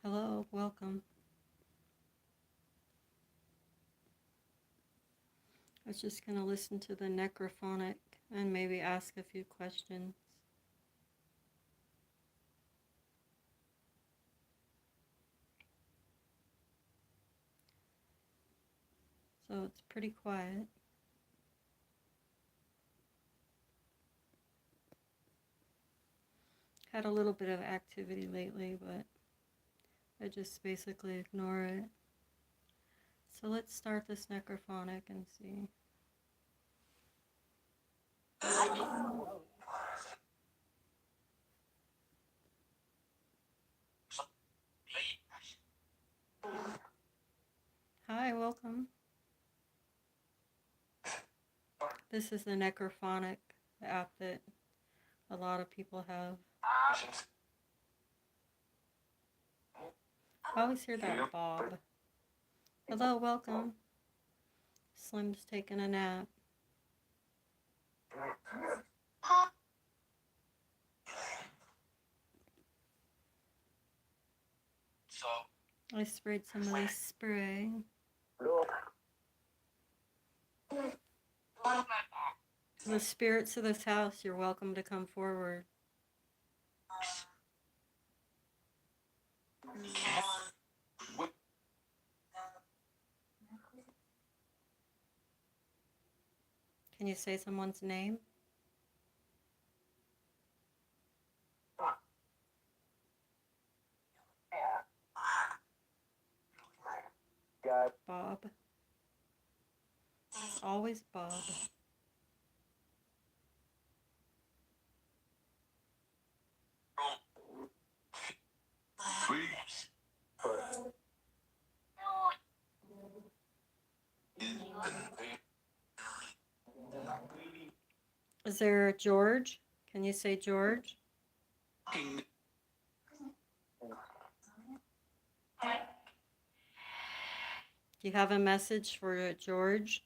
Hello, welcome. I was just going to listen to the Necrophonic and maybe ask a few questions. So it's pretty quiet. Had a little bit of activity lately, but I just basically ignore it. So let's start this Necrophonic and see. Hi, welcome. This is the Necrophonic app that a lot of people have. I always hear that Bob. Hello, welcome. Slim's taking a nap. I sprayed some of this spray. The spirits of this house, you're welcome to come forward. Can you say someone's name? Bob. It's always Bob. Is there a George? Can you say George? Do you have a message for George?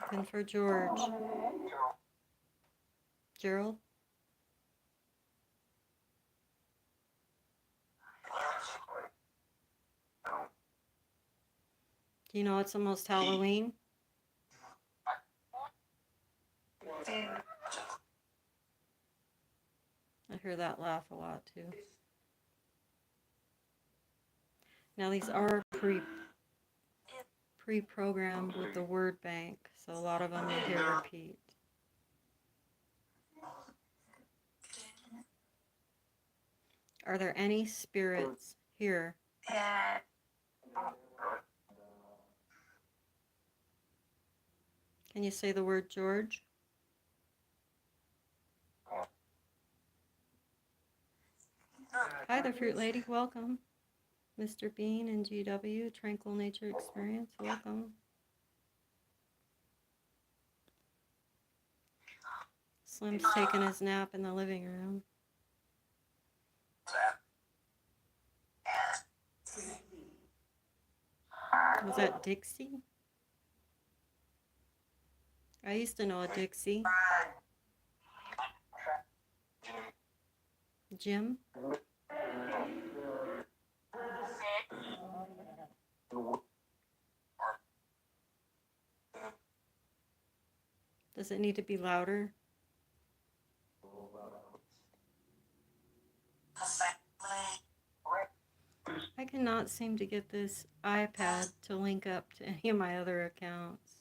Looking for George. Gerald? Do you know it's almost Halloween? I hear that laugh a lot too. Now these are pre-programmed with the word bank, so a lot of them you hear repeat. Are there any spirits here? Can you say the word George? Hi there, Fruit Lady. Welcome. Mr. Bean and GW, Tranquil Nature Experience. Welcome. Slim's taking his nap in the living room. Was that Dixie? I used to know a Dixie. Jim? Does it need to be louder? I cannot seem to get this iPad to link up to any of my other accounts.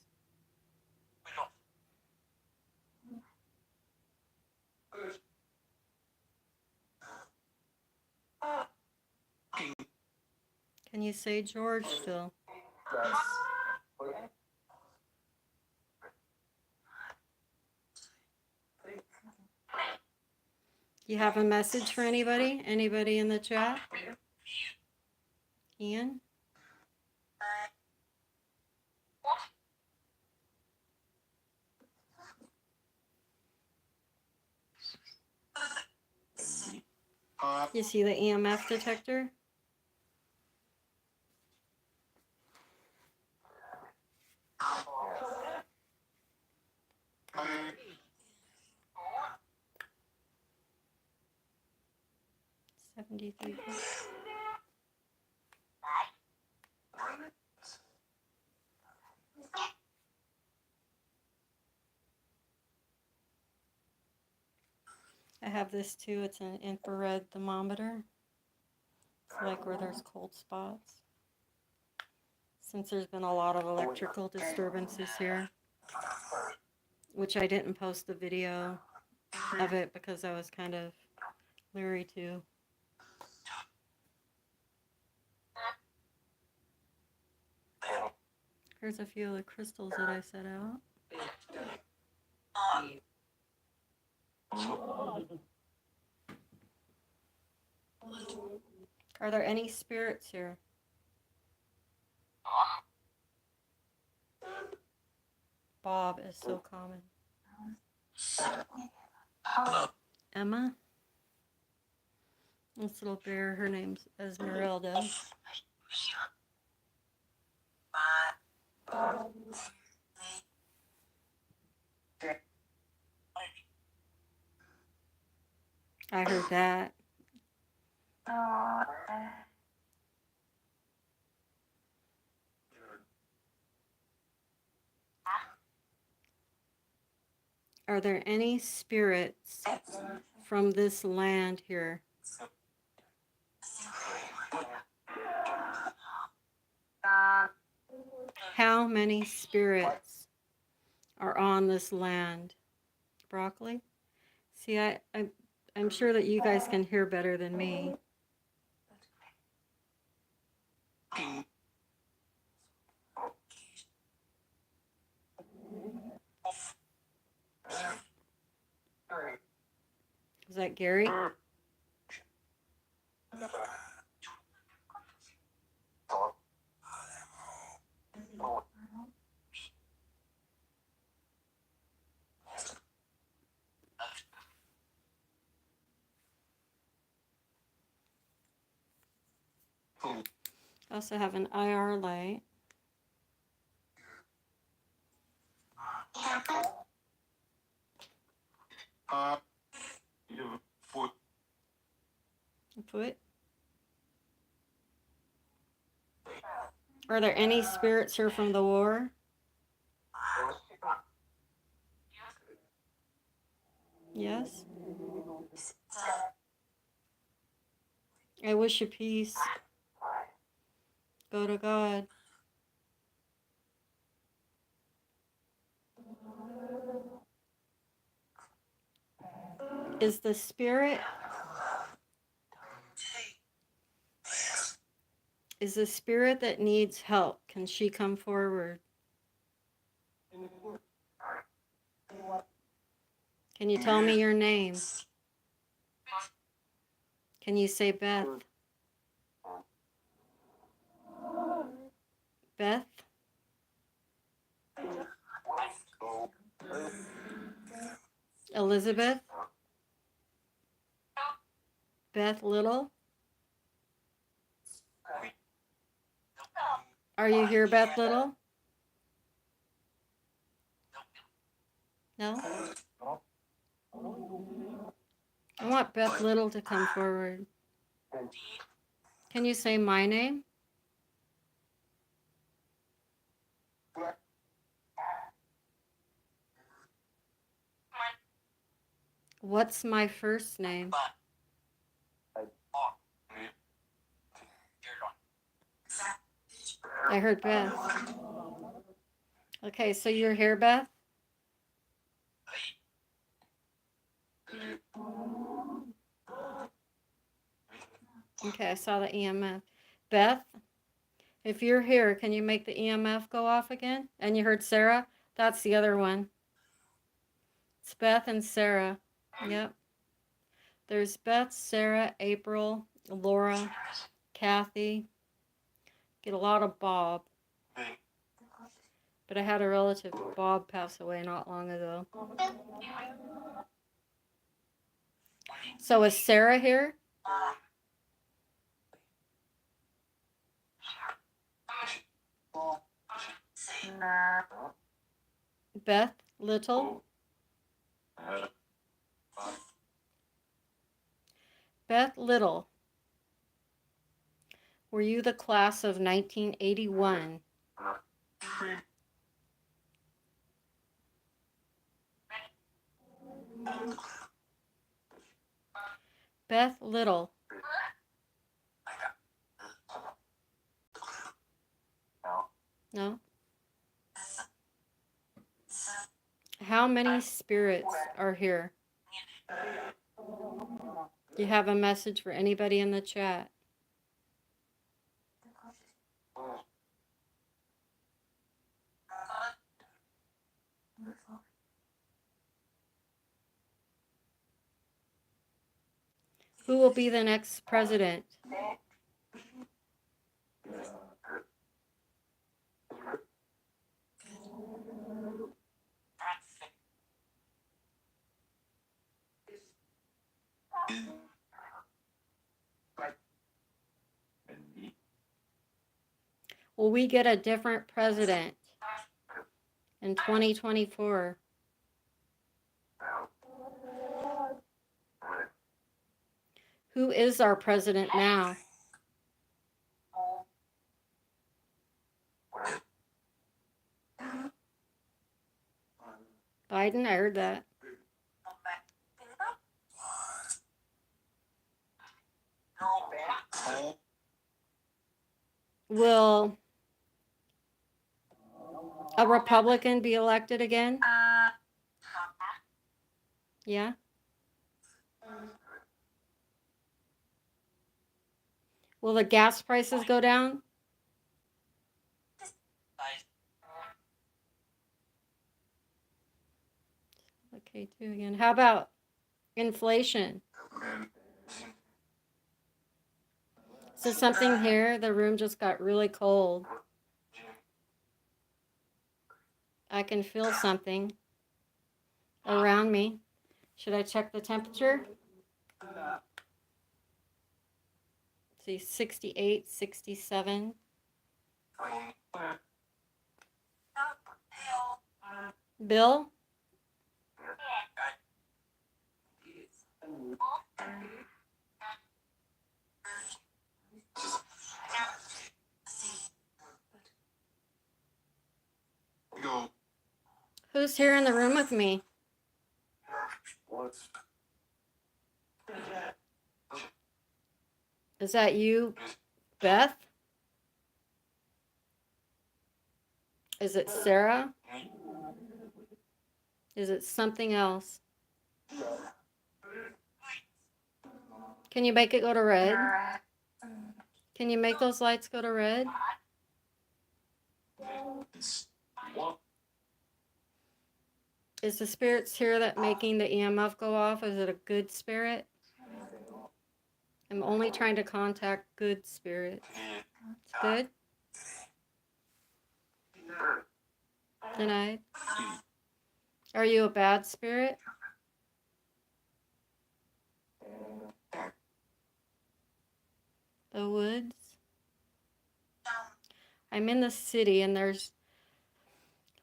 Can you say George still? Do you have a message for anybody? Anybody in the chat? Ian? You see the EMF detector? 73 feet. I have this too. It's an infrared thermometer. It's like where there's cold spots. Since there's been a lot of electrical disturbances here, which I didn't post the video of it because I was kind of leery to. Here's a few of the crystals that I set out. Are there any spirits here? Bob is so common. Emma? This little bear, her name's Esmeralda. I heard that. Are there any spirits from this land here? How many spirits are on this land? Broccoli? See, I'm sure that you guys can hear better than me. Is that Gary? I also have an IR light. Foot. Are there any spirits here from the war? Yes. I wish you peace. Go to God. Is the spirit that needs help? Can she come forward? Can you tell me your name? Can you say Beth? Beth? Elizabeth? Beth Little? Are you here, Beth Little? No? I want Beth Little to come forward. Can you say my name? What's my first name? I heard Beth. Okay, so you're here, Beth? Okay, I saw the EMF. Beth, if you're here, can you make the EMF go off again? And you heard Sarah? That's the other one. It's Beth and Sarah. Yep. There's Beth, Sarah, April, Laura, Kathy. Get a lot of Bob. But I had a relative, Bob, pass away not long ago. So is Sarah here? Beth Little? Beth Little, Were you the class of 1981? Beth Little. No? How many spirits are here? Do you have a message for anybody in the chat? Who will be the next president? Will we get a different president in 2024? Who is our president now? Biden, I heard that. Will a Republican be elected again? Yeah. Will the gas prices go down? Okay, two again. How about inflation? So something here, the room just got really cold. I can feel something around me. Should I check the temperature? See, 68, 67. Bill? Who's here in the room with me? Is that you, Beth? Is it Sarah? Is it something else? Can you make it go to red? Can you make those lights go to red? Is the spirits here that making the EMF go off? Is it a good spirit? I'm only trying to contact good spirits. It's good? Denied. Are you a bad spirit? The woods? I'm in the city and there's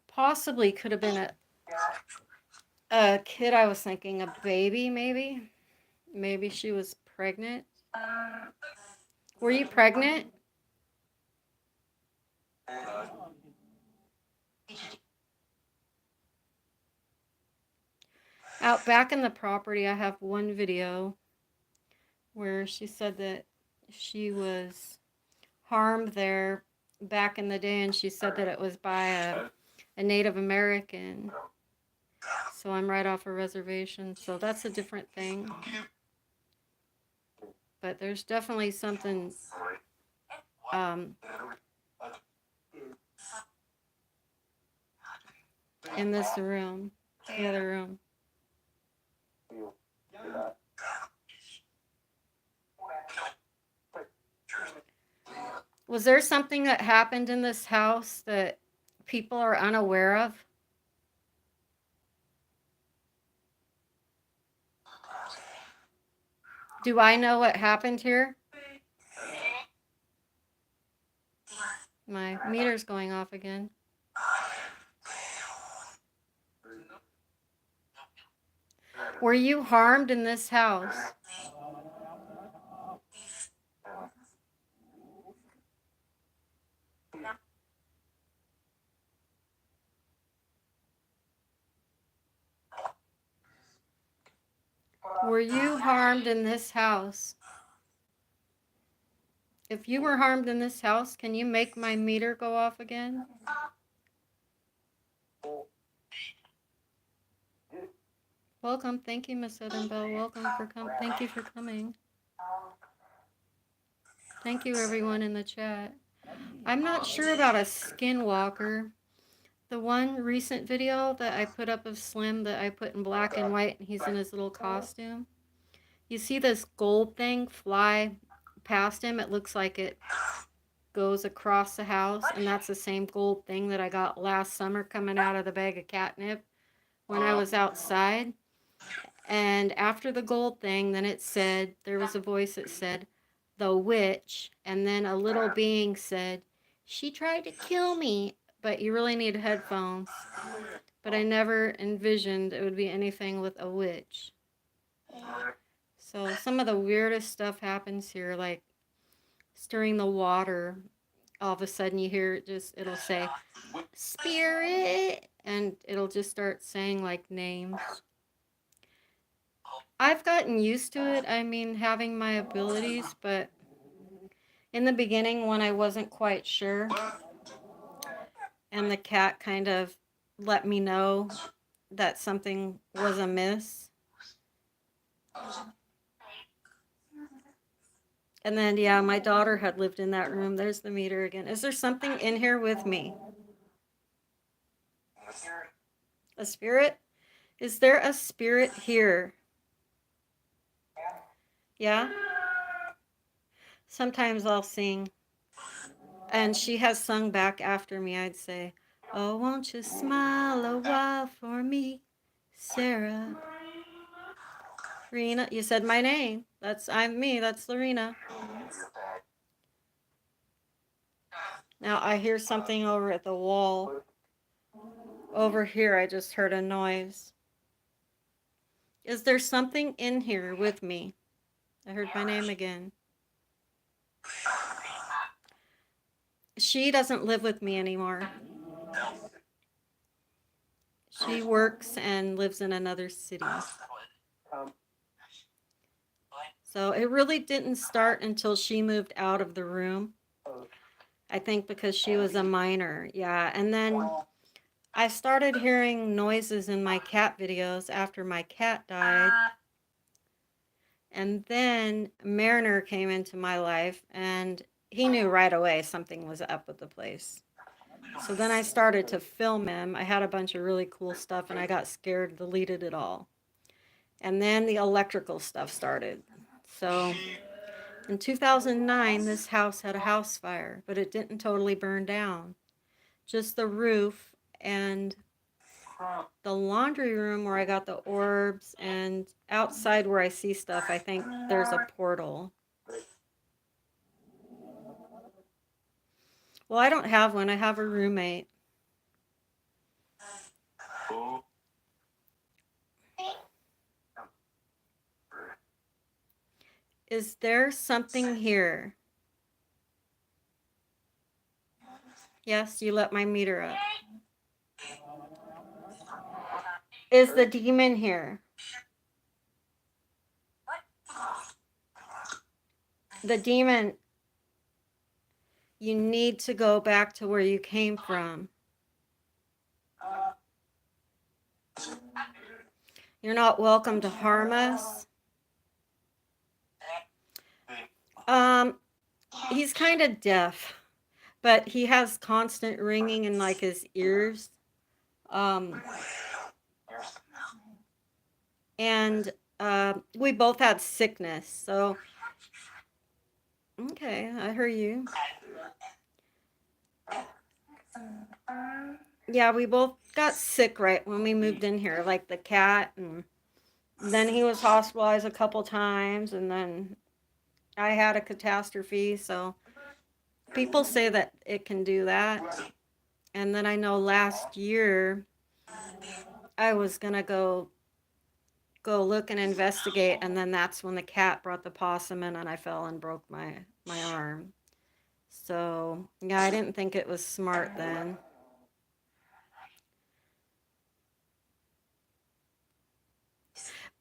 possibly could have been a kid. I was thinking a baby, maybe. Maybe she was pregnant. Were you pregnant? Out back in the property, I have one video where she said that she was harmed there back in the day, and she said that it was by a Native American. So I'm right off a reservation, so that's a different thing. But there's definitely something in this room, the other room. Was there something that happened in this house that people are unaware of? Do I know what happened here? My meter's going off again. Were you harmed in this house? Were you harmed in this house? If you were harmed in this house, can you make my meter go off again? Welcome. Thank you, Miss Southern Belle. Welcome for Thank you for coming. Thank you, everyone in the chat. I'm not sure about a skinwalker. The one recent video that I put up of Slim that I put in black and white, and he's in his little costume. You see this gold thing fly past him. It looks like it goes across the house, and that's the same gold thing that I got last summer coming out of the bag of catnip when I was outside. And after the gold thing, then it said, there was a voice that said, the witch, and then a little being said, she tried to kill me, but you really need headphones. But I never envisioned it would be anything with a witch. So some of the weirdest stuff happens here, like stirring the water. All of a sudden you hear it it'll say, spirit, and it'll just start saying like names. I've gotten used to it. I mean, having my abilities, but in the beginning when I wasn't quite sure, and the cat kind of let me know that something was amiss. And then, yeah, my daughter had lived in that room. There's the meter again. Is there something in here with me? A spirit? Is there a spirit here? Yeah? Sometimes I'll sing. And she has sung back after me, I'd say, oh, won't you smile a while for me, Sarah? Rena, you said my name. I'm me, that's Lorena. Now I hear something over at the wall. Over here, I just heard a noise. Is there something in here with me? I heard my name again. She doesn't live with me anymore. She works and lives in another city. So it really didn't start until she moved out of the room. I think because she was a minor. Yeah, and then I started hearing noises in my cat videos after my cat died. And then Mariner came into my life, and he knew right away something was up with the place. So then I started to film him. I had a bunch of really cool stuff, and I got scared, deleted it all. And then the electrical stuff started. So in 2009, this house had a house fire, but it didn't totally burn down. Just the roof and the laundry room where I got the orbs, and outside where I see stuff, I think there's a portal. Well, I don't have one. I have a roommate. Is there something here? Yes, you let my meter up. Is the demon here? The demon, you need to go back to where you came from. You're not welcome to harm us. He's kind of deaf, but he has constant ringing in like his ears. And we both had sickness, so okay, I hear you. Yeah, we both got sick right when we moved in here, like the cat, and then he was hospitalized a couple times, and then I had a catastrophe. So people say that it can do that. And then I know last year I was gonna go look and investigate, and then that's when the cat brought the possum in, and I fell and broke my arm. So yeah, I didn't think it was smart then.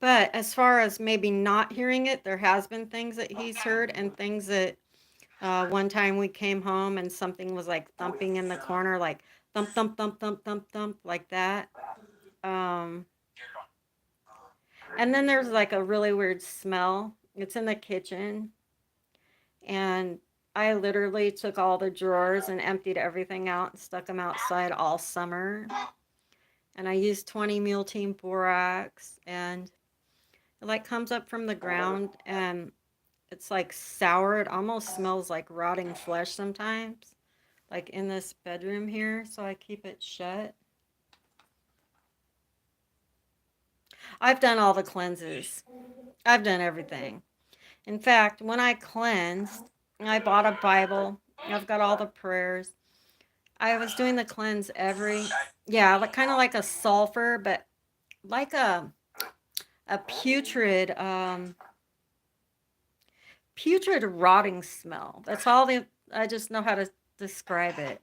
But as far as maybe not hearing it, there has been things that he's heard and things that one time we came home and something was like thumping in the corner, like thump, thump, thump, thump, thump, thump, like that. Um, and then there's like a really weird smell. It's in the kitchen. And I literally took all the drawers and emptied everything out and stuck them outside all summer. And I used 20 Mule Team Borax, and it like comes up from the ground and it's like sour. It almost smells like rotting flesh sometimes, like in this bedroom here. So I keep it shut. I've done all the cleanses. I've done everything. In fact, when I cleansed, I bought a Bible. I've got all the prayers. I was doing the cleanse yeah, like kind of like a sulfur, but like a putrid rotting smell. That's all I just know how to describe it.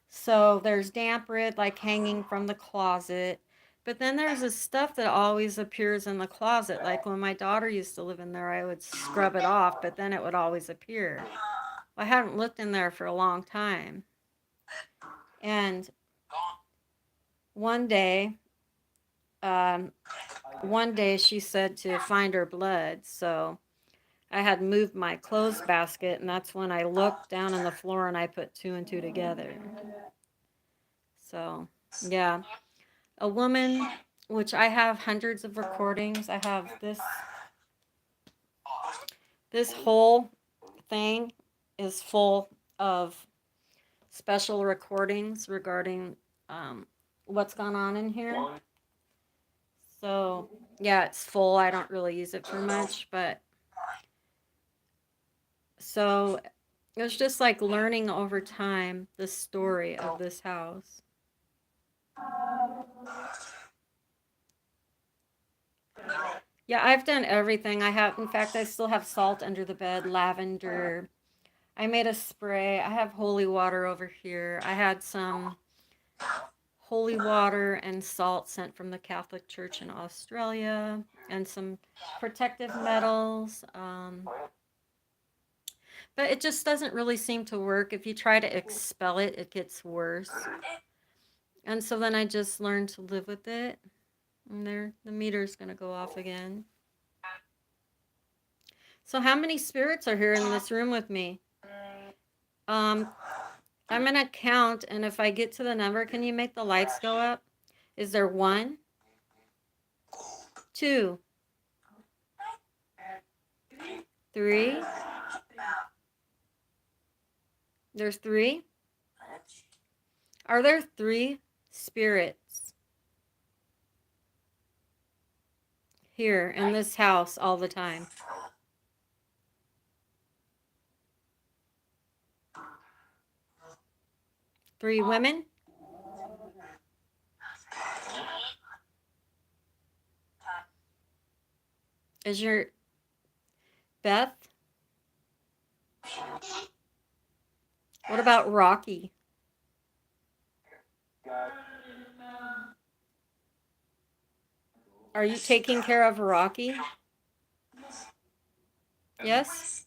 So there's damp rid like hanging from the closet. But then there's this stuff that always appears in the closet. Like when my daughter used to live in there, I would scrub it off, but then it would always appear. I hadn't looked in there for a long time. And one day, um, one day she said to find her blood. So I had moved my clothes basket, and that's when I looked down on the floor and I put two and two together. So, yeah. A woman, which I have hundreds of recordings. I have this whole thing is full of special recordings regarding what's gone on in here. So, yeah, it's full. I don't really use it for much, but so it was just like learning over time the story of this house. Yeah, I've done everything. In fact, I still have salt under the bed, lavender. I made a spray. I have holy water over here. I had some holy water and salt sent from the Catholic Church in Australia, and some protective metals. But it just doesn't really seem to work. If you try to expel it, it gets worse. And so then I just learned to live with it. And there, the meter's going to go off again. So how many spirits are here in this room with me? I'm going to count, and if I get to the number, can you make the lights go up? Is there 1, 2, 3? There's 3? Are there 3 spirits here in this house all the time? Three women? Is your Beth? What about Rocky? Are you taking care of Rocky? Yes?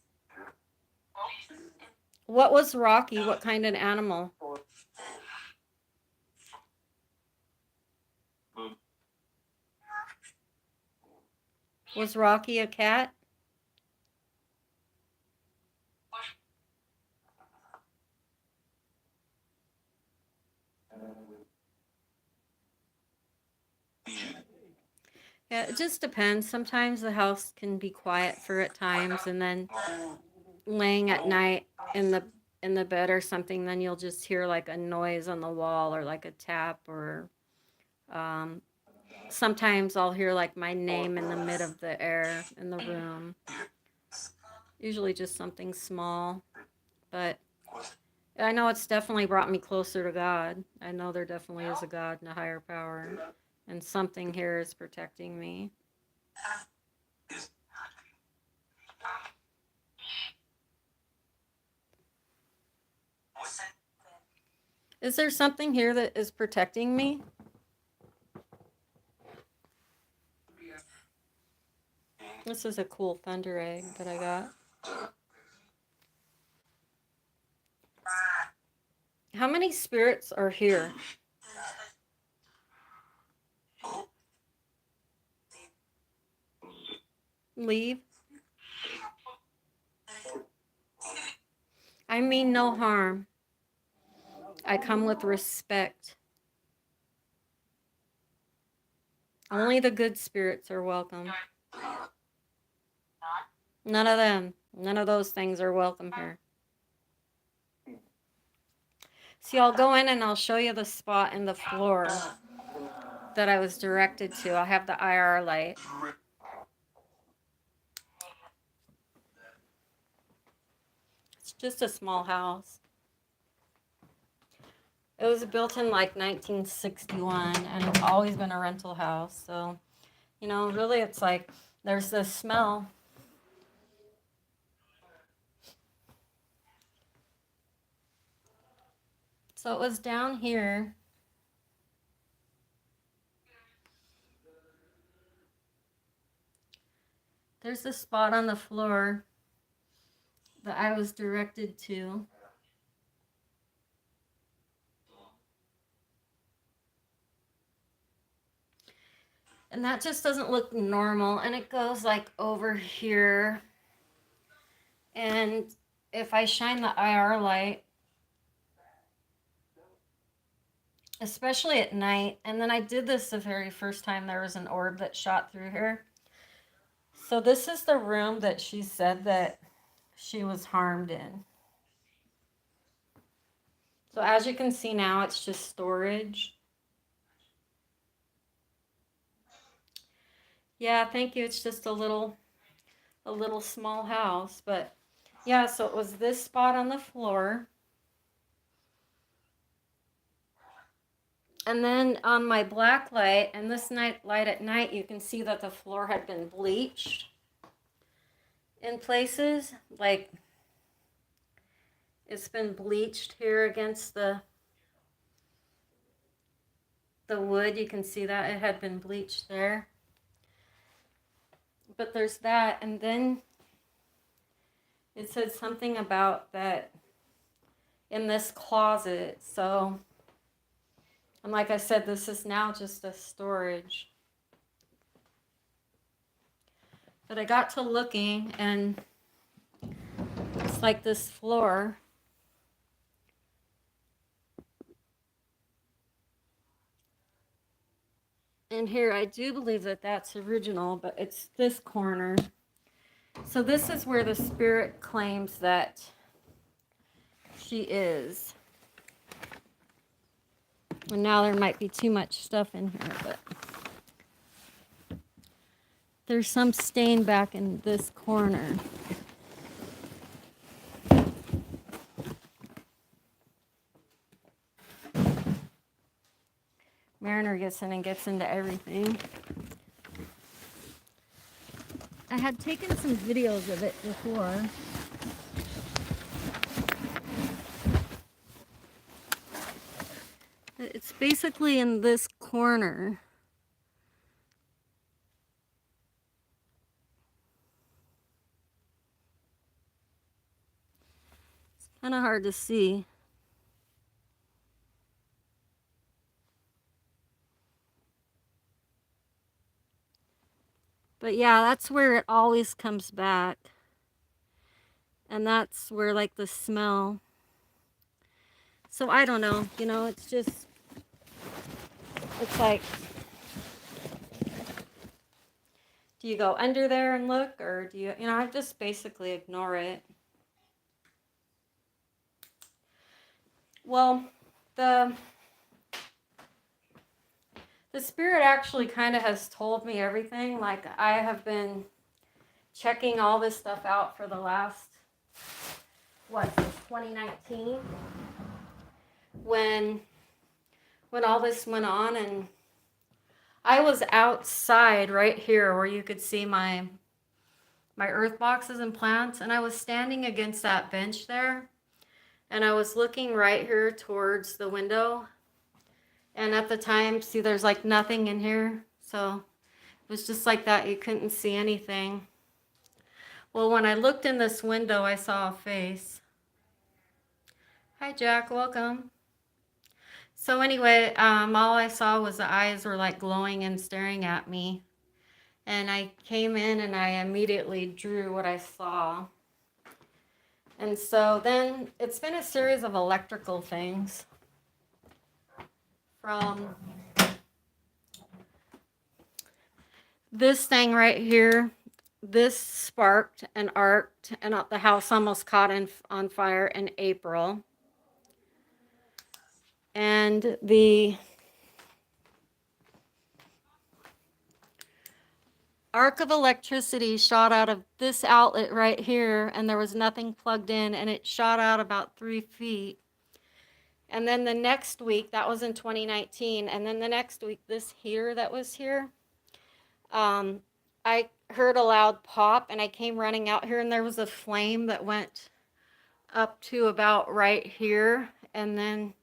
What was Rocky? What kind of animal? Was Rocky a cat? Yeah, it just depends. Sometimes the house can be quiet for at times, and then laying at night in the bed or something, then you'll just hear like a noise on the wall or like a tap, or um, sometimes I'll hear like my name in the mid of the air in the room. Usually just something small, but I know it's definitely brought me closer to God. I know there definitely is a God and a higher power, and something here is protecting me. Is there something here that is protecting me? This is a cool thunder egg that I got. How many spirits are here? Leave? I mean no harm. I come with respect. Only the good spirits are welcome. None of them. None of those things are welcome here. See, I'll go in and I'll show you the spot in the floor that I was directed to. I'll have the IR light. It's just a small house. It was built in like 1961 and it's always been a rental house. So, you know, really it's like there's this smell. So it was down here. There's a spot on the floor that I was directed to. And that just doesn't look normal. And it goes like over here. And if I shine the IR light, especially at night, and then I did this the very first time there was an orb that shot through here. So this is the room that she said that she was harmed in. So as you can see now, it's just storage. Yeah, thank you. It's just a little small house, but yeah, so it was this spot on the floor. And then on my black light and this light at night, you can see that the floor had been bleached in places. Like it's been bleached here against the wood. You can see that it had been bleached there. But there's that, and then it said something about that in this closet. So, and like I said, this is now just a storage. But I got to looking, and it's like this floor. And here, I do believe that that's original, but it's this corner. So this is where the spirit claims that she is. And now there might be too much stuff in here, but there's some stain back in this corner. Mariner gets in and gets into everything. I had taken some videos of it before. It's basically in this corner. It's kind of hard to see. But yeah, that's where it always comes back. And that's where like the smell. So I don't know, you know, it's just, it's like, do you go under there and look, or do you, you know, I just basically ignore it. Well, the spirit actually kind of has told me everything. Like I have been checking all this stuff out for the last, since 2019, when all this went on, and I was outside right here where you could see my earth boxes and plants, and I was standing against that bench there, and I was looking right here towards the window. And at the time, see, there's like nothing in here. So it was just like that. You couldn't see anything. Well, when I looked in this window, I saw a face. Hi, Jack. Welcome. So anyway, all I saw was the eyes were like glowing and staring at me. And I came in and I immediately drew what I saw. And so then it's been a series of electrical things from this thing right here. This sparked and arced, and the house almost caught on fire in April. And the arc of electricity shot out of this outlet right here, and there was nothing plugged in, and it shot out about 3 feet. And then the next week, that was in 2019, and then the next week, this here that was here, I heard a loud pop, and I came running out here, and there was a flame that went up to about right here, and then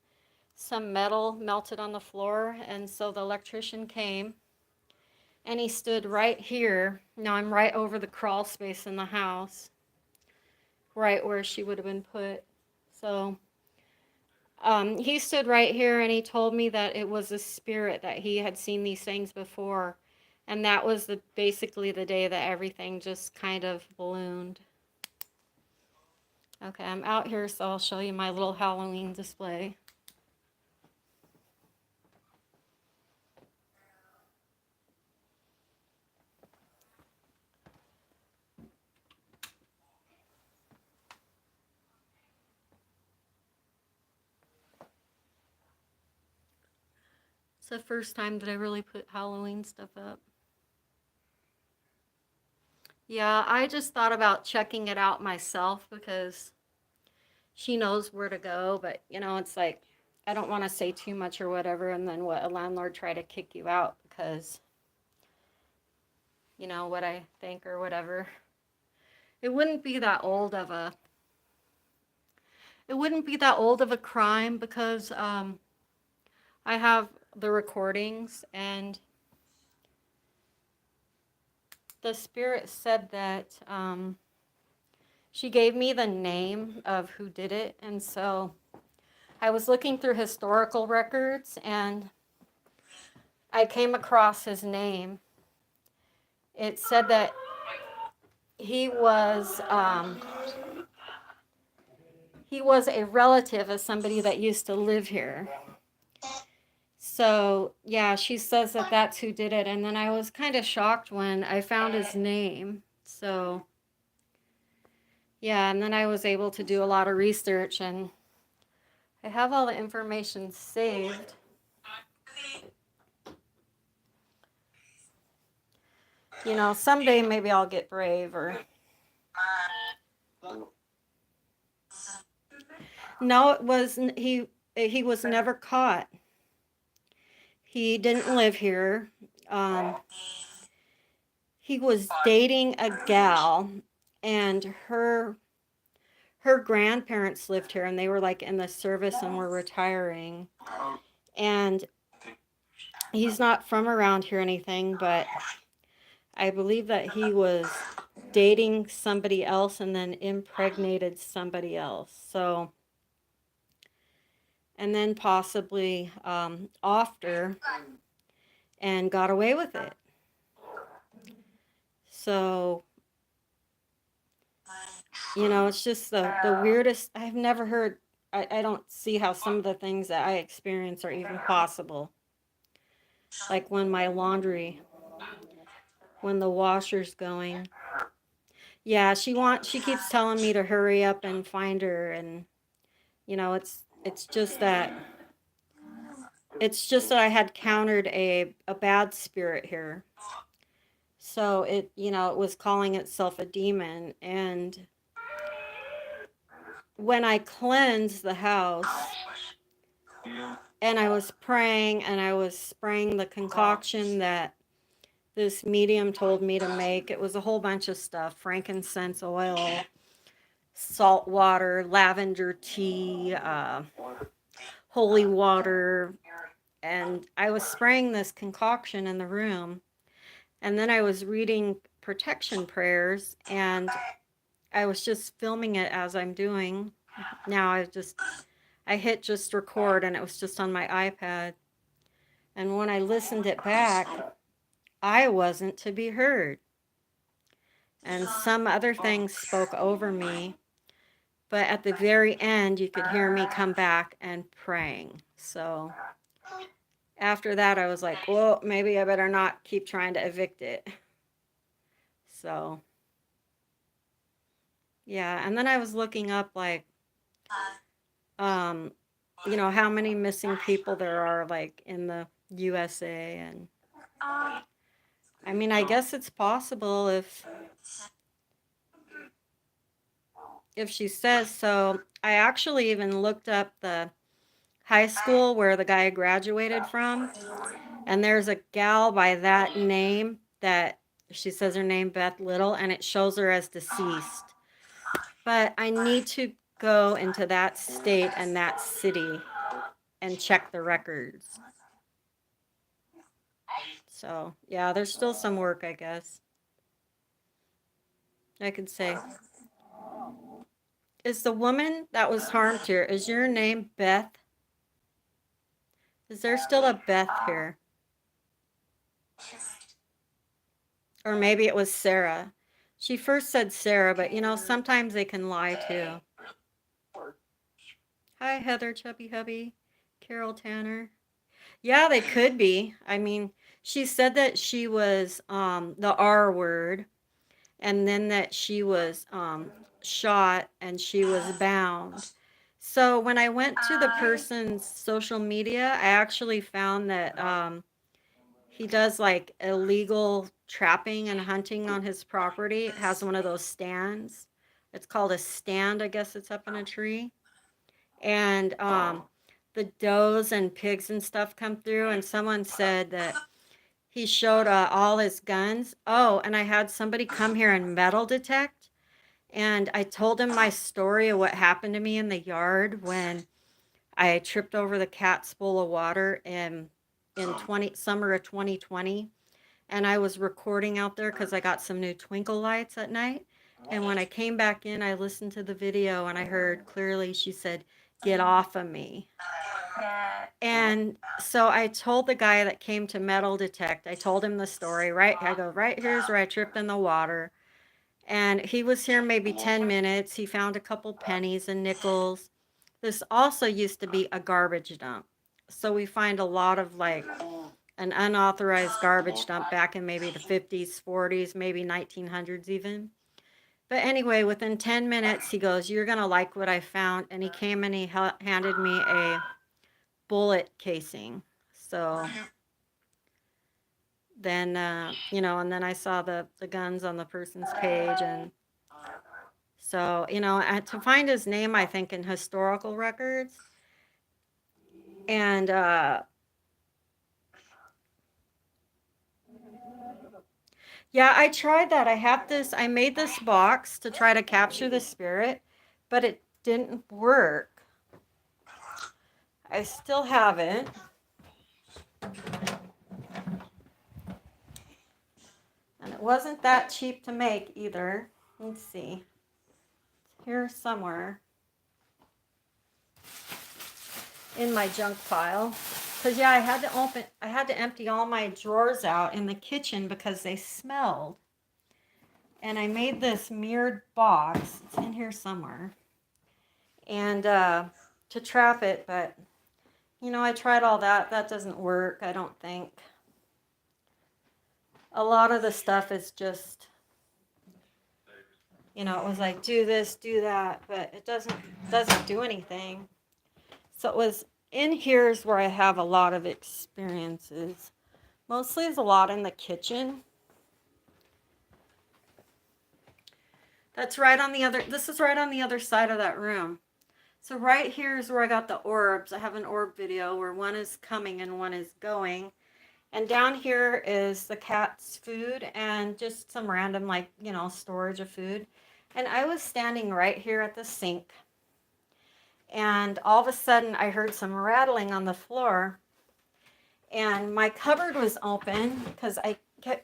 some metal melted on the floor, and so the electrician came, and he stood right here. Now I'm right over the crawl space in the house, right where she would have been put. So he stood right here, and he told me that it was a spirit, that he had seen these things before, and that was basically the day that everything just kind of ballooned. Okay, I'm out here, so I'll show you my little Halloween display. It's the first time that I really put Halloween stuff up. Yeah, I just thought about checking it out myself because she knows where to go, but it's like I don't want to say too much or whatever, and then what, a landlord try to kick you out because what I think or whatever. It wouldn't be that old of a crime because I have the recordings, and the spirit said that she gave me the name of who did it, and so I was looking through historical records, and I came across his name. It said that he was a relative of somebody that used to live here. So yeah, she says that that's who did it, and then I was kind of shocked when I found his name. So yeah, and then I was able to do a lot of research, and I have all the information saved. Someday maybe I'll get brave or... No, it was he was never caught. He didn't live here. He was dating a gal, and her grandparents lived here, and they were like in the service and were retiring. And he's not from around here or anything, but I believe that he was dating somebody else and then impregnated somebody else. So, and then possibly after, and got away with it. So, it's just the weirdest. I've never heard, I don't see how some of the things that I experience are even possible. Like when my laundry, when the washer's going. Yeah, she keeps telling me to hurry up and find her, and it's just that I had countered a bad spirit here. So it was calling itself a demon, and when I cleansed the house and I was praying and I was spraying the concoction that this medium told me to make, it was a whole bunch of stuff: frankincense oil, salt water, lavender tea, holy water, and I was spraying this concoction in the room, and then I was reading protection prayers, and I was just filming it as I'm doing. Now I hit just record, and it was just on my iPad. And when I listened it back, I wasn't to be heard. And some other things spoke over me. But at the very end, you could hear me come back and praying. So after that, I was like, well, maybe I better not keep trying to evict it. So, yeah. And then I was looking up, like, how many missing people there are, like, in the USA. And I mean, I guess it's possible if she says so. I actually even looked up the high school where the guy graduated from, and there's a gal by that name that she says her name Beth Little, and it shows her as deceased. But I need to go into that state and that city and check the records. So yeah, there's still some work, I guess. I could say, is the woman that was harmed here, is your name Beth? Is there still a Beth here? Or maybe it was Sarah. She first said Sarah, but sometimes they can lie too. Hi, Heather, Chubby Hubby, Carol Tanner. Yeah, they could be. I mean, she said that she was the R word, and then that she was shot and she was bound. So when I went to the person's social media, I actually found that he does like illegal trapping and hunting on his property. It has one of those stands. It's called a stand, I guess it's up in a tree. And the does and pigs and stuff come through, and someone said that he showed all his guns. Oh, and I had somebody come here and metal detect, and I told him my story of what happened to me in the yard when I tripped over the cat's bowl of water in summer of 2020, and I was recording out there because I got some new twinkle lights at night. And when I came back in, I listened to the video, and I heard clearly she said, "Get off of me." And so I told the guy that came to metal detect, I told him the story, right? I go, right here's where I tripped in the water. And he was here maybe 10 minutes. He found a couple pennies and nickels. This also used to be a garbage dump. So we find a lot of like an unauthorized garbage dump back in maybe the 50s, 40s, maybe 1900s even. But anyway, within 10 minutes, he goes, "You're going to like what I found." And he came and he handed me a bullet casing. So then, and then I saw the guns on the person's page. And so, to find his name, I think, in historical records. And yeah, I tried that. I made this box to try to capture the spirit, but it didn't work. I still have it. And it wasn't that cheap to make either. Let's see. It's here somewhere in my junk pile. Because yeah, I had to empty all my drawers out in the kitchen because they smelled. And I made this mirrored box. It's in here somewhere. And to trap it, but I tried all that. That doesn't work, I don't think. A lot of the stuff is just, it was like, do this, do that, but it doesn't do anything. So it was in here's where I have a lot of experiences. Mostly is a lot in the kitchen. This is right on the other side of that room. So right here is where I got the orbs. I have an orb video where one is coming and one is going. And down here is the cat's food and just some random, like, storage of food. And I was standing right here at the sink. And all of a sudden, I heard some rattling on the floor. And my cupboard was open because I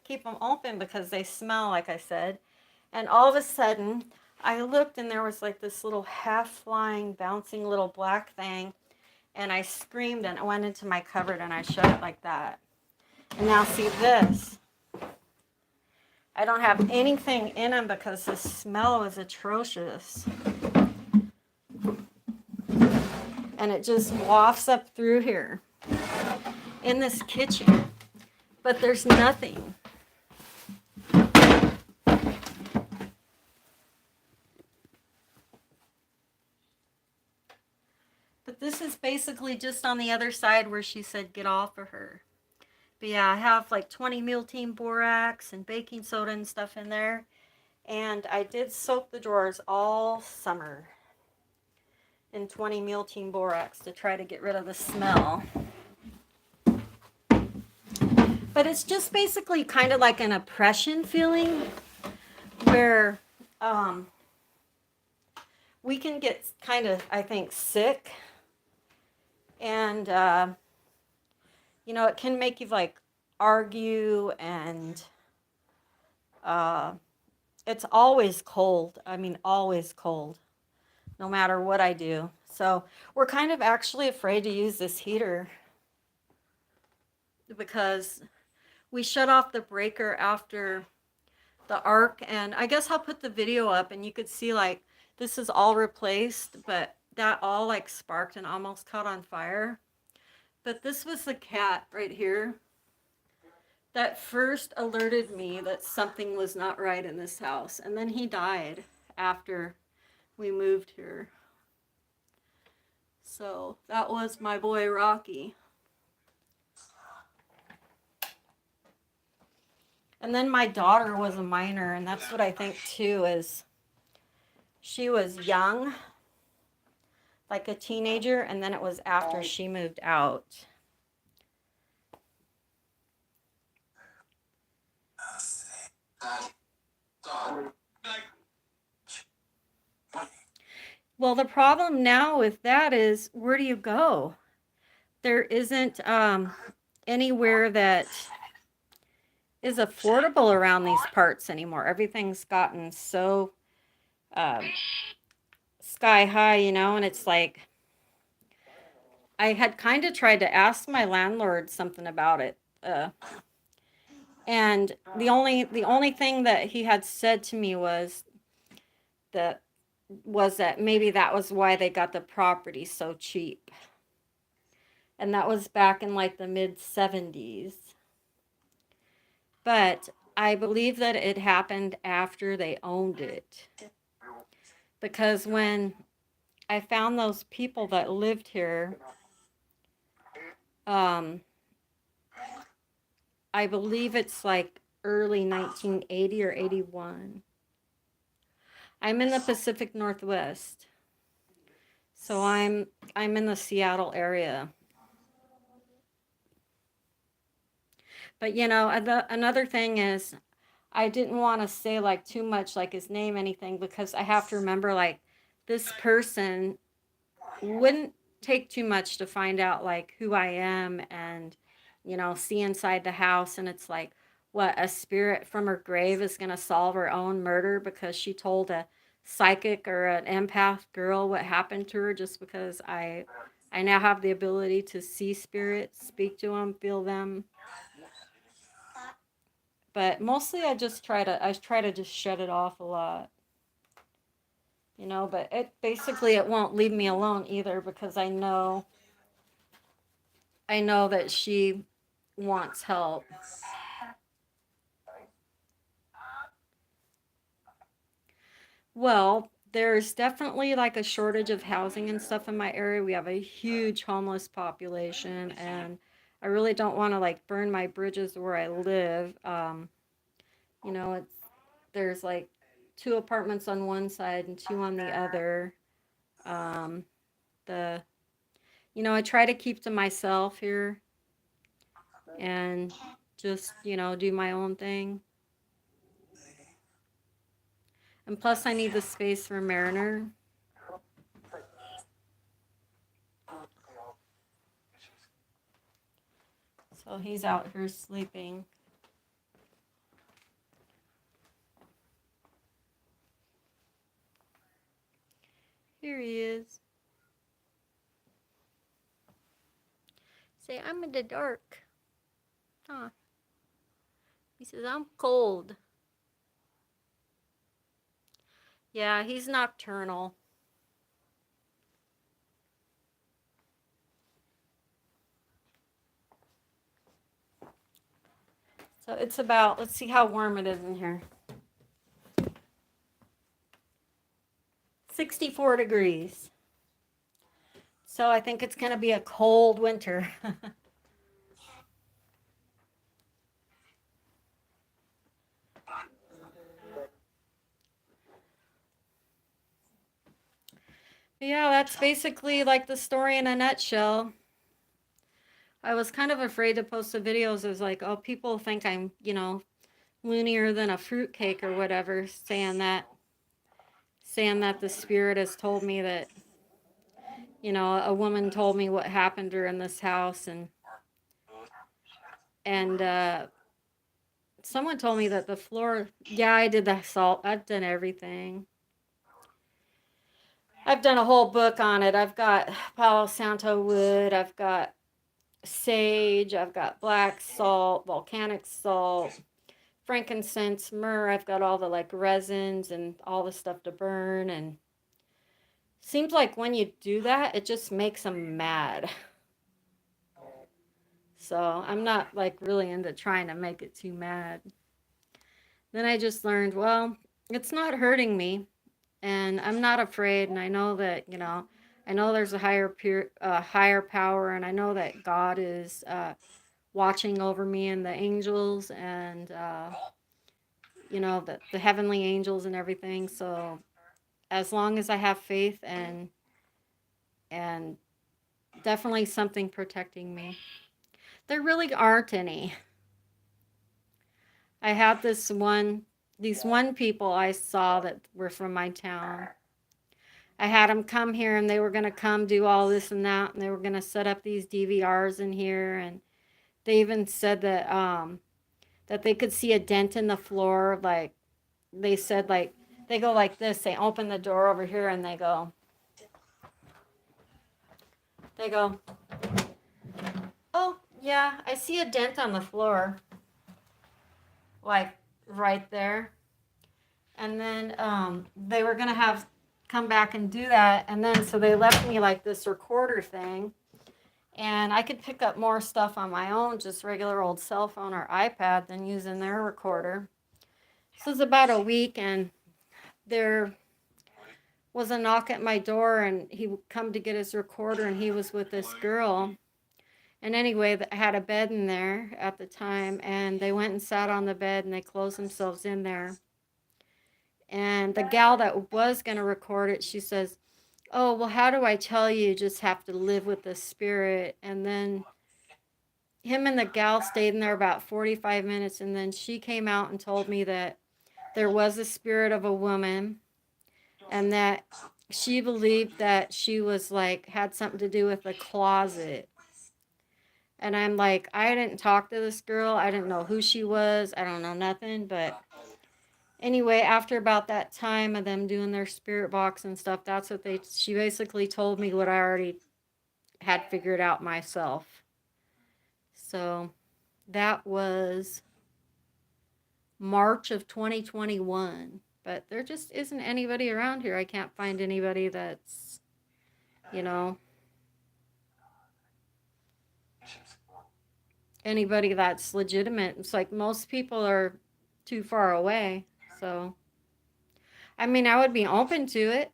keep them open because they smell, like I said. And all of a sudden, I looked and there was like this little half-flying, bouncing little black thing. And I screamed and I went into my cupboard and I shut it like that. And now see this. I don't have anything in them because the smell was atrocious. And it just wafts up through here in this kitchen. But there's nothing. But this is basically just on the other side where she said get off of her. But yeah, I have like 20 meal team borax and baking soda and stuff in there. And I did soak the drawers all summer in 20 meal team borax to try to get rid of the smell. But it's just basically kind of like an oppression feeling where we can get kind of, I think, sick. And, you know, it can make you like argue and it's always cold. I mean, always cold, no matter what I do. So we're kind of actually afraid to use this heater because we shut off the breaker after the arc. And I guess I'll put the video up and you could see like this is all replaced, but that all like sparked and almost caught on fire. But this was the cat right here that first alerted me that something was not right in this house. And then he died after we moved here. So that was my boy Rocky. And then my daughter was a minor, and that's what I think too is she was young, like a teenager, and then it was after she moved out. Well, the problem now with that is where do you go? There isn't anywhere that is affordable around these parts anymore. Everything's gotten so sky high, you know, and it's like I had kind of tried to ask my landlord something about it. And the only thing that he had said to me was that maybe that was why they got the property so cheap. And that was back in like the mid 70s. But I believe that it happened after they owned it. Because when I found those people that lived here, I believe it's like early 1980 or 81. I'm in the Pacific Northwest. So I'm in the Seattle area. But you know, another thing is I didn't want to say like too much like his name, anything, because I have to remember like this person wouldn't take too much to find out like who I am and, you know, see inside the house. And it's like, what, a spirit from her grave is going to solve her own murder because she told a psychic or an empath girl what happened to her just because I now have the ability to see spirits, speak to them, feel them. But mostly I try to just shut it off a lot. You know, but it won't leave me alone either because I know that she wants help. Well, there's definitely like a shortage of housing and stuff in my area. We have a huge homeless population and I really don't want to like burn my bridges where I live. You know, there's like 2 apartments on one side and 2 on the other. The You know, I try to keep to myself here and just, you know, do my own thing. And plus I need the space for Mariner. So he's out here sleeping. Here he is. Say, I'm in the dark. Huh. He says, I'm cold. Yeah, he's nocturnal. So it's about, let's see how warm it is in here. 64 degrees. So I think it's going to be a cold winter. Yeah, that's basically like the story in a nutshell. I was kind of afraid to post the videos. It was like, oh, people think I'm, loonier than a fruitcake or whatever, saying that the spirit has told me that, a woman told me what happened to her in this house, and someone told me that the floor, yeah, I did the salt. I've done everything. I've done a whole book on it. I've got Palo Santo wood, I've got sage, I've got black salt, volcanic salt, frankincense, myrrh. I've got all the like resins and all the stuff to burn. And seems like when you do that, it just makes them mad. So I'm not like really into trying to make it too mad. Then I just learned, well, it's not hurting me, and I'm not afraid. And I know that, I know there's a higher power, and I know that God is watching over me, and the angels, and the heavenly angels and everything. So as long as I have faith, and definitely something protecting me. There really aren't any. I had these one people I saw that were from my town. I had them come here, and they were going to come do all this and that, and they were going to set up these DVRs in here, and they even said that they could see a dent in the floor. Like they said, like they go like this. They open the door over here, and they go, oh yeah, I see a dent on the floor, like right there. And then they were gonna have come back and do that, and then so they left me like this recorder thing, and I could pick up more stuff on my own, just regular old cell phone or iPad, than using their recorder. This was about a week, and there was a knock at my door, and he would come to get his recorder, and he was with this girl. And anyway, that had a bed in there at the time, and they went and sat on the bed, and they closed themselves in there. And the gal that was going to record it, she says, oh, well, how do I tell you? You just have to live with the spirit. And then him and the gal stayed in there about 45 minutes, and then she came out and told me that there was a spirit of a woman, and that she believed that she was like, had something to do with the closet. And I'm like, I didn't talk to this girl. I didn't know who she was. I don't know nothing. But anyway, after about that time of them doing their spirit box and stuff, that's what she basically told me what I already had figured out myself. So that was March of 2021. But there just isn't anybody around here. I can't find anybody that's, anybody that's legitimate. It's like most people are too far away. So, I mean, I would be open to it.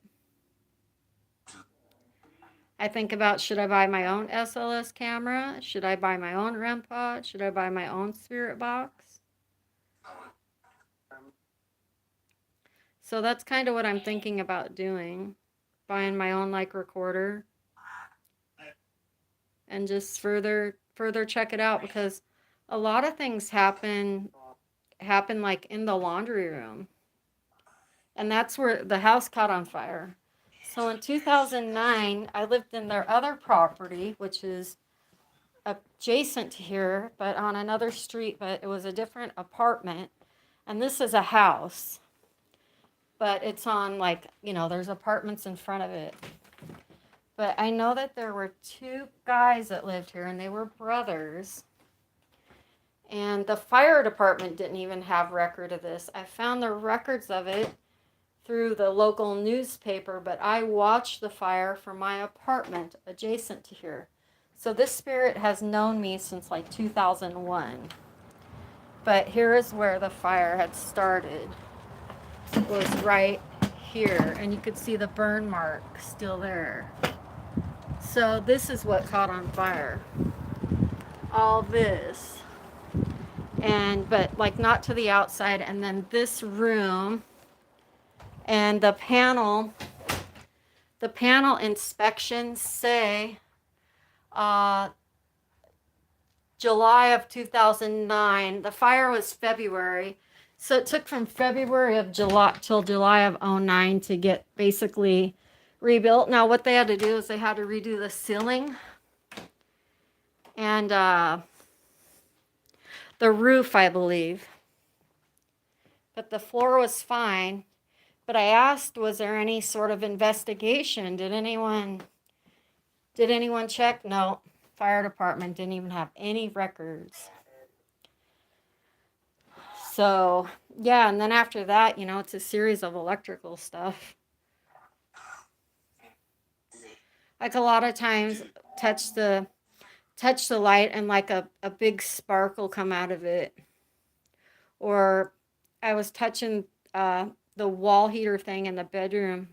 I think about, should I buy my own SLS camera? Should I buy my own REM pod? Should I buy my own spirit box? So that's kind of what I'm thinking about doing. Buying my own like recorder. And just further check it out, because a lot of things happen like in the laundry room. And that's where the house caught on fire. So in 2009, I lived in their other property, which is adjacent to here, but on another street, but it was a different apartment. And this is a house. but it's on like, there's apartments in front of it. But I know that there were two guys that lived here, and they were brothers. And the fire department didn't even have record of this. I found the records of it through the local newspaper, but I watched the fire from my apartment adjacent to here. So this spirit has known me since like 2001. But here is where the fire had started. It was right here, and you could see the burn mark still there. So this is what caught on fire. All this. But like not to the outside, and then this room and the panel inspections say July of 2009. The fire was February. So it took from February of July till July of 2009 to get basically rebuilt. Now what they had to do is they had to redo the ceiling and the roof, I believe. But the floor was fine. But I asked, was there any sort of investigation? Did anyone check? No. Fire department didn't even have any records. So, yeah, and then after that, it's a series of electrical stuff. Like a lot of times touch the light and like a big spark will come out of it. Or I was touching the wall heater thing in the bedroom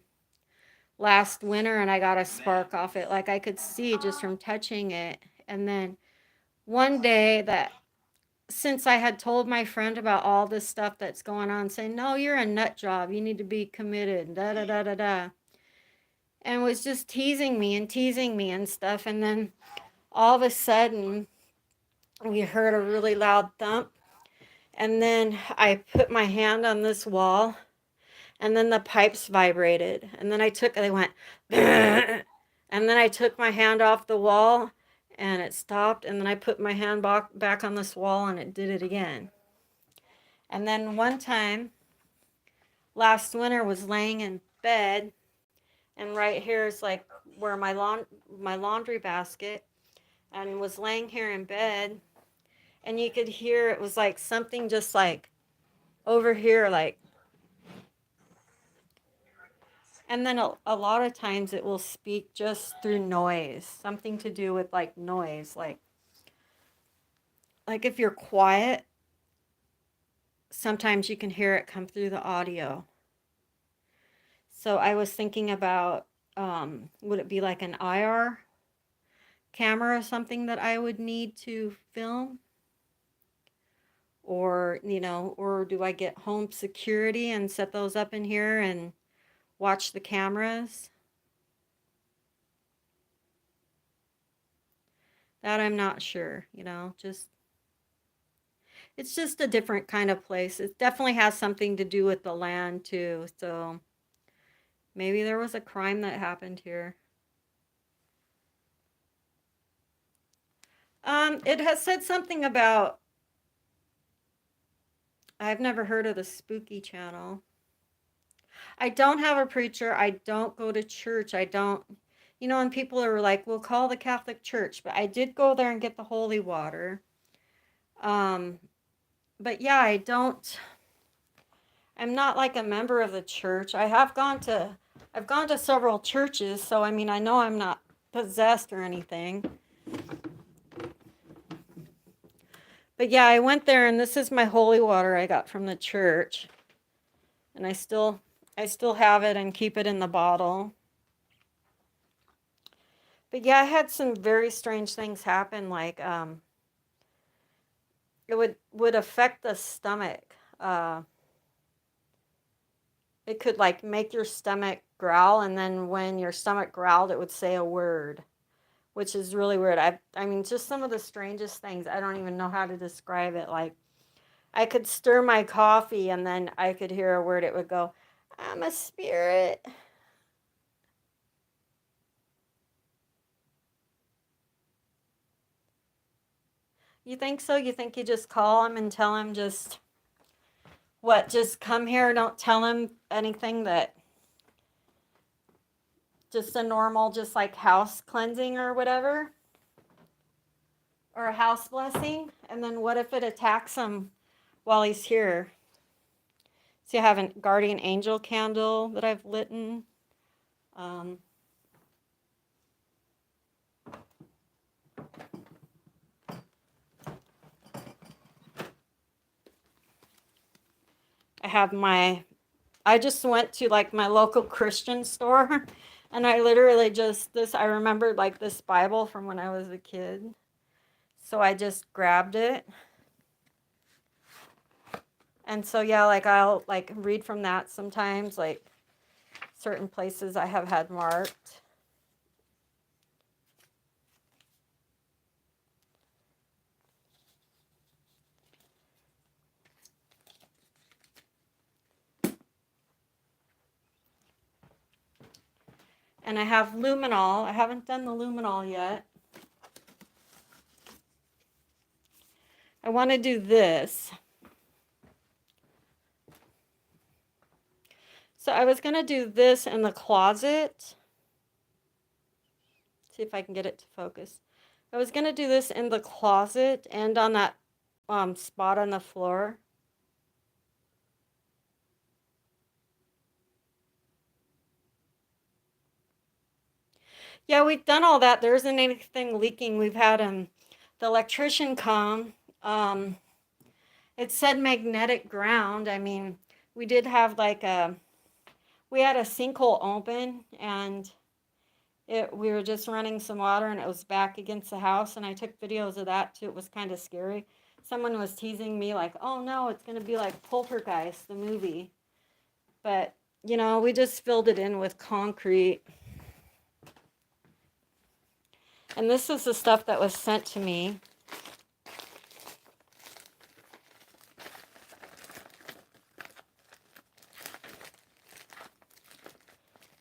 last winter and I got a spark off it. Like I could see just from touching it. And then one day that since I had told my friend about all this stuff that's going on, saying, no, you're a nut job. You need to be committed, da da da da da. And was just teasing me and stuff. And then all of a sudden, we heard a really loud thump. And then I put my hand on this wall, and then the pipes vibrated. And then they went, and then I took my hand off the wall, and it stopped. And then I put my hand back on this wall, and it did it again. And then one time, last winter, was laying in bed, and right here is like where my laundry basket, and was laying here in bed, and you could hear it was like something just like over here, like. And then a lot of times it will speak just through noise, something to do with like noise, like if you're quiet, sometimes you can hear it come through the audio. So I was thinking about, would it be like an IR camera or something that I would need to film? Or, or do I get home security and set those up in here and watch the cameras? That I'm not sure, it's just a different kind of place. It definitely has something to do with the land too. So maybe there was a crime that happened here. It has said something about, I've never heard of the Spooky Channel. I don't have a preacher. I don't go to church. I don't, and people are like, well, call the Catholic Church. But I did go there and get the holy water. But yeah, I'm not like a member of the church. I've gone to several churches. So, I mean, I know I'm not possessed or anything. But yeah, I went there, and this is my holy water I got from the church. And I still have it and keep it in the bottle. But yeah, I had some very strange things happen, like it would affect the stomach. It could like make your stomach growl, and then when your stomach growled, it would say a word, which is really weird. I mean, just some of the strangest things. I don't even know how to describe it. Like, I could stir my coffee, and then I could hear a word. It would go, I'm a spirit. You think so? You think you just call him and tell him just What, just come here, don't tell him anything, that just a normal, just like house cleansing or whatever? Or a house blessing? And then what if it attacks him while he's here? See, I have a guardian angel candle that I've lit. I just went to like my local Christian store and I literally I remembered like this Bible from when I was a kid. So I just grabbed it. And so, yeah, like I'll like read from that sometimes, like certain places I have had marked. And I have luminol. I haven't done the luminol yet. I want to do this. So I was going to do this in the closet. See if I can get it to focus. I was going to do this in the closet and on that spot on the floor. Yeah, we've done all that. There isn't anything leaking. We've had the electrician come. It said magnetic ground. I mean, we did have we had a sinkhole open and we were just running some water and it was back against the house, and I took videos of that too. It was kind of scary. Someone was teasing me like, oh no, it's going to be like Poltergeist, the movie. But, you know, we just filled it in with concrete. And this is the stuff that was sent to me.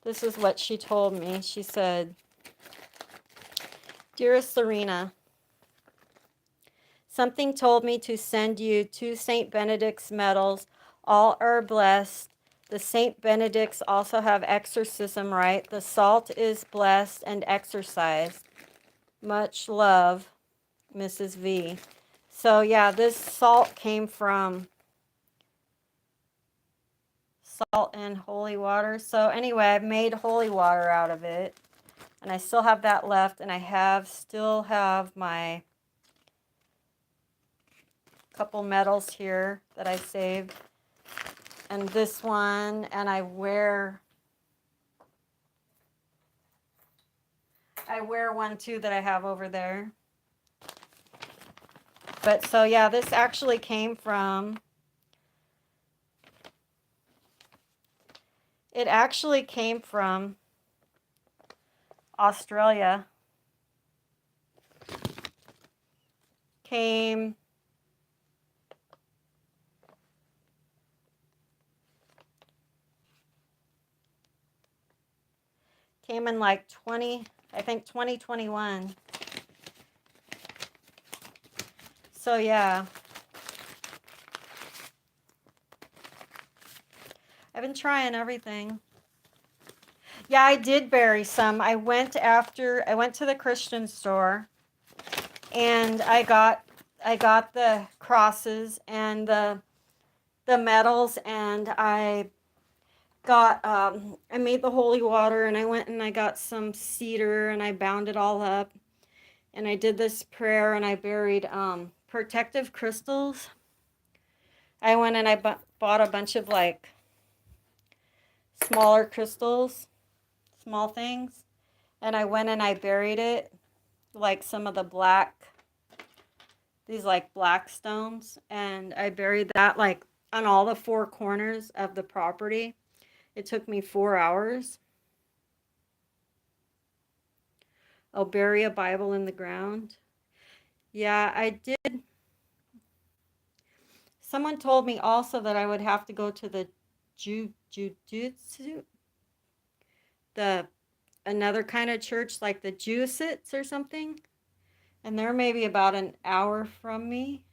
This is what she told me. She said, "Dearest Serena, something told me to send you 2 St. Benedict's medals. All are blessed. The St. Benedicts also have exorcism rite. The salt is blessed and exorcised. Much love, Mrs. V." So yeah, this salt came from salt and holy water. So anyway, I've made holy water out of it. And I still have that left. And I still have my couple medals here that I saved. And this one. And I wear one too that I have over there. But so yeah, this actually came from... It actually came from Australia. Came in like 2021. So yeah. I've been trying everything. Yeah, I did bury some. I went to the Christian store and I got the crosses and the medals, and I made the holy water, and I went and I got some cedar and I bound it all up, and I did this prayer, and I buried protective crystals. I went and I bought a bunch of like smaller crystals, small things, and I went and I buried it, like some of these like black stones, and I buried that like on all the 4 corners of the property. It took me 4 hours. I'll bury a Bible in the ground. Yeah, I did. Someone told me also that I would have to go to the jujitsu, another kind of church, like the Jesuits or something. And they're maybe about an hour from me.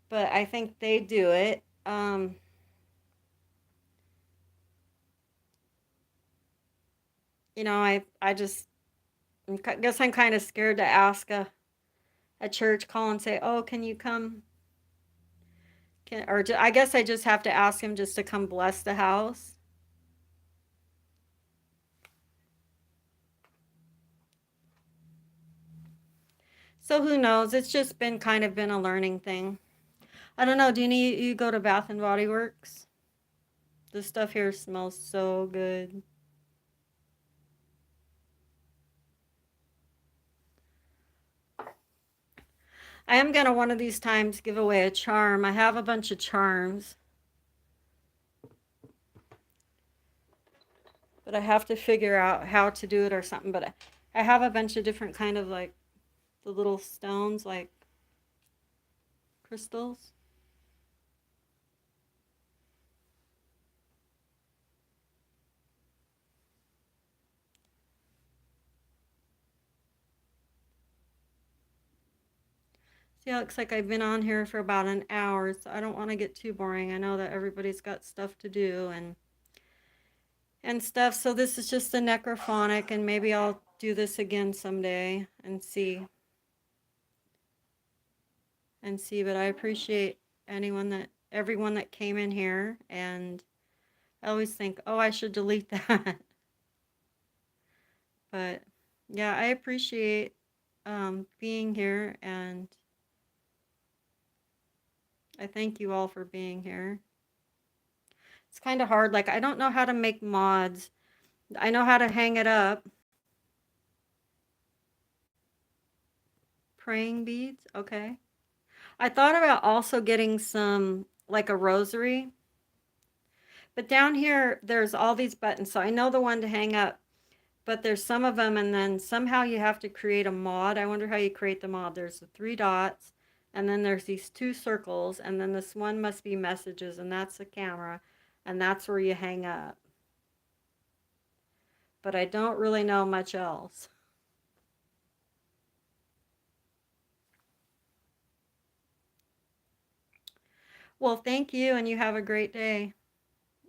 but I think they do it. I just guess I'm kind of scared to ask a church call and say, "Oh, can you come?" I guess I just have to ask him just to come bless the house. So who knows? It's just been a learning thing. I don't know. Do you go to Bath and Body Works? The stuff here smells so good. I am gonna one of these times give away a charm. I have a bunch of charms, but I have to figure out how to do it or something. But I have a bunch of different kind of like the little stones, like crystals. See, it looks like I've been on here for about an hour, so I don't want to get too boring. I know that everybody's got stuff to do and stuff. So this is just the necrophonic, and maybe I'll do this again someday and see. But I appreciate everyone that came in here, and I always think, oh, I should delete that. But yeah, I appreciate being here, and I thank you all for being here. It's kind of hard. Like, I don't know how to make mods. I know how to hang it up. Praying beads, okay. I thought about also getting some, like a rosary. But down here, there's all these buttons. So I know the one to hang up, but there's some of them, and then somehow you have to create a mod. I wonder how you create the mod. There's the three dots, and then there's these two circles, and then this one must be messages, and that's the camera, and that's where you hang up. But I don't really know much else. Well, thank you, and you have a great day.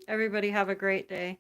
Everybody have a great day.